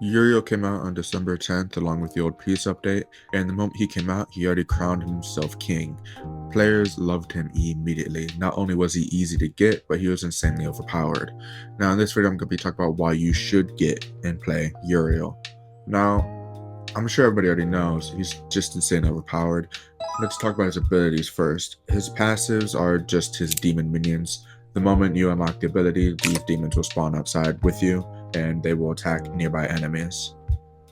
Uriel came out on December 10th along with the old peace update, and the moment he came out, he already crowned himself king. Players loved him immediately. Not only was he easy to get, but he was insanely overpowered. Now in this video I'm going to be talking about why you should get and play Uriel. Now, I'm sure everybody already knows, he's just insanely overpowered. Let's talk about his abilities first. His passives are just his demon minions. The moment you unlock the ability, these demons will spawn outside with you, and they will attack nearby enemies.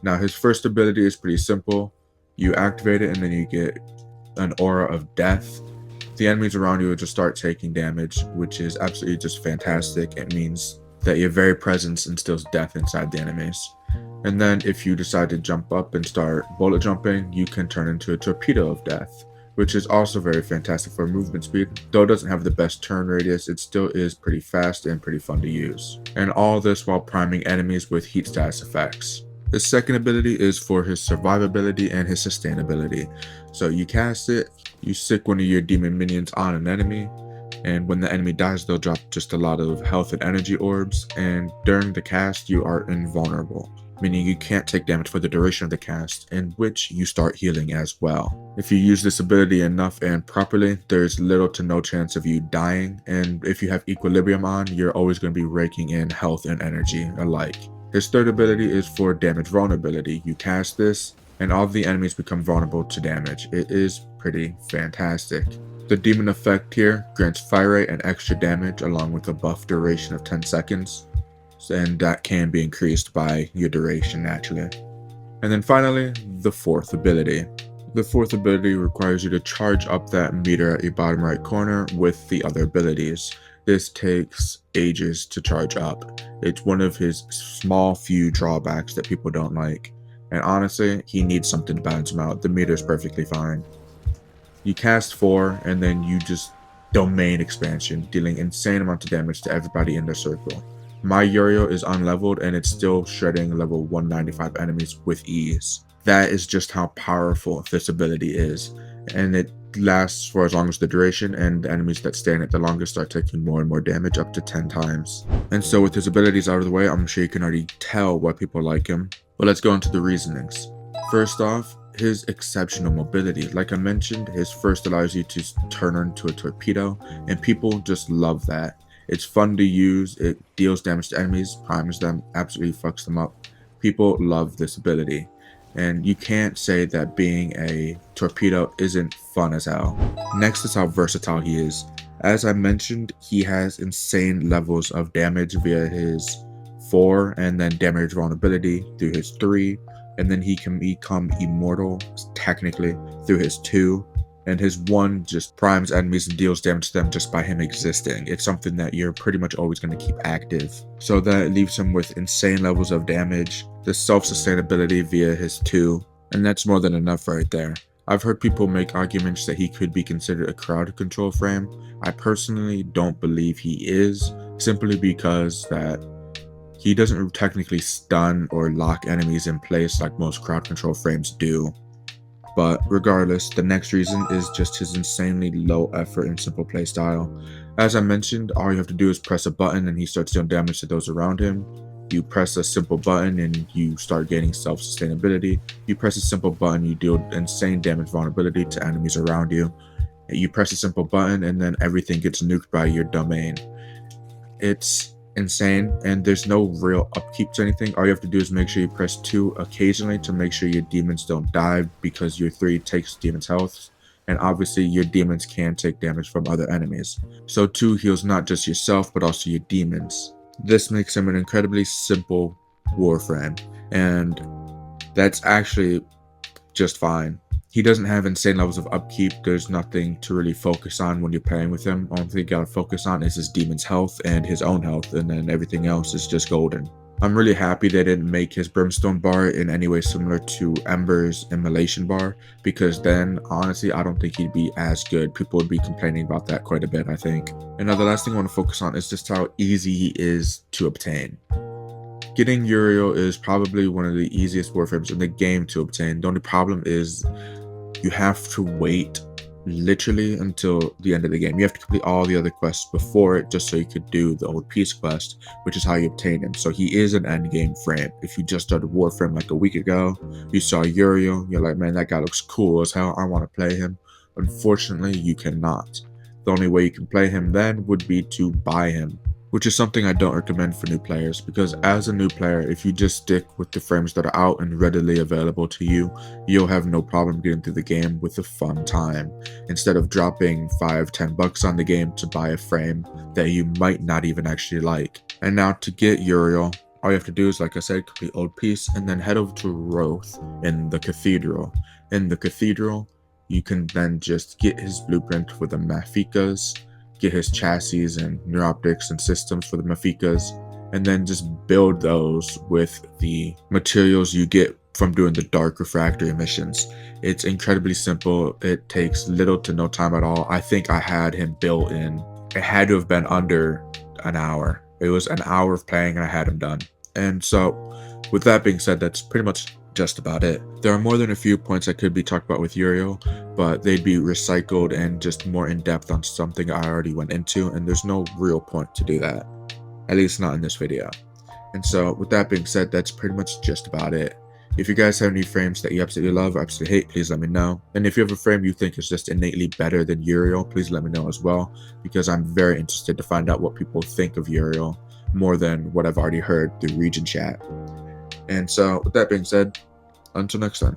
Now his first ability is pretty simple. You activate it and then you get an aura of death. The enemies around you will just start taking damage, which is absolutely just fantastic. It means that your very presence instills death inside the enemies. And then if you decide to jump up and start bullet jumping, you can turn into a torpedo of death, which is also very fantastic for movement speed. Though it doesn't have the best turn radius, it still is pretty fast and pretty fun to use. And all this while priming enemies with heat status effects. His second ability is for his survivability and his sustainability. So you cast it, you sick one of your demon minions on an enemy, and when the enemy dies, they'll drop just a lot of health and energy orbs, and during the cast, you are invulnerable, meaning you can't take damage for the duration of the cast, in which you start healing as well. If you use this ability enough and properly, there's little to no chance of you dying, and if you have equilibrium on, you're always going to be raking in health and energy alike. His third ability is for damage vulnerability. You cast this, and all of the enemies become vulnerable to damage. It is pretty fantastic. The demon effect here grants fire rate and extra damage along with a buff duration of 10 seconds, and that can be increased by your duration naturally. And then finally, the fourth ability. The fourth ability requires you to charge up that meter at your bottom right corner with the other abilities. This takes ages to charge up. It's one of his small few drawbacks that people don't like. And honestly, he needs something to balance him out. The meter is perfectly fine. You cast 4 and then you just domain expansion, dealing insane amounts of damage to everybody in their circle. My Uriel is unleveled and it's still shredding level 195 enemies with ease. That is just how powerful this ability is, and it lasts for as long as the duration, and the enemies that stay in it the longest start taking more and more damage, up to 10 times. And so with his abilities out of the way, I'm sure you can already tell why people like him. But let's go into the reasonings. First off, his exceptional mobility. Like I mentioned, his first allows you to turn into a torpedo, and people just love that. It's fun to use, it deals damage to enemies, primes them, absolutely fucks them up. People love this ability, and you can't say that being a torpedo isn't fun as hell. Next is how versatile he is. As I mentioned, he has insane levels of damage via his 4, and then damage vulnerability through his 3, and then he can become immortal technically through his 2, and his 1 just primes enemies and deals damage to them just by him existing. It's something that you're pretty much always going to keep active. So that leaves him with insane levels of damage, the self-sustainability via his 2, and that's more than enough right there. I've heard people make arguments that he could be considered a crowd control frame. I personally don't believe he is, simply because that he doesn't technically stun or lock enemies in place like most crowd control frames do. But regardless, the next reason is just his insanely low effort and simple playstyle. As I mentioned, all you have to do is press a button and he starts doing damage to those around him. You press a simple button and you start gaining self-sustainability. You press a simple button, you deal insane damage vulnerability to enemies around you. You press a simple button and then everything gets nuked by your domain. It's insane, and there's no real upkeep to anything. All you have to do is make sure you press 2 occasionally to make sure your demons don't die, because your 3 takes demons' health, and obviously your demons can take damage from other enemies. So 2 heals not just yourself but also your demons. This makes him an incredibly simple Warframe, and that's actually just fine. He doesn't have insane levels of upkeep. There's nothing to really focus on when you're playing with him. Only thing you gotta focus on is his demon's health and his own health, and then everything else is just golden. I'm really happy they didn't make his Brimstone bar in any way similar to Ember's Immolation bar, because then, honestly, I don't think he'd be as good. People would be complaining about that quite a bit, I think. And now the last thing I want to focus on is just how easy he is to obtain. Getting Uriel is probably one of the easiest Warframes in the game to obtain. The only problem is you have to wait literally until the end of the game. You have to complete all the other quests before it just so you could do the old peace quest, which is how you obtain him. So he is an endgame frame. If you just started Warframe like a week ago, you saw Uriel, you're like, man, that guy looks cool as hell, I want to play him. Unfortunately, you cannot. The only way you can play him then would be to buy him, which is something I don't recommend for new players, because as a new player, if you just stick with the frames that are out and readily available to you, you'll have no problem getting through the game with a fun time, instead of dropping $5-10 on the game to buy a frame that you might not even actually like. And now to get Uriel, all you have to do is, like I said, complete Old Peace and then head over to Roth in the Cathedral. In the Cathedral, you can then just get his blueprint for the Mafikas, get his chassis and neuroptics and systems for the Mafikas, and then just build those with the materials you get from doing the dark refractory missions. It's incredibly simple. It takes little to no time at all. I think I had him built in, it had to have been under an hour. It was an hour of playing and I had him done. And so with that being said, that's pretty much just about it. There are more than a few points that could be talked about with Uriel, but they'd be recycled and just more in depth on something I already went into, and there's no real point to do that, at least not in this video. And so with that being said, that's pretty much just about it. If you guys have any frames that you absolutely love or absolutely hate, please let me know. And if you have a frame you think is just innately better than Uriel, please let me know as well, because I'm very interested to find out what people think of Uriel, more than what I've already heard through region chat. And so with that being said, until next time.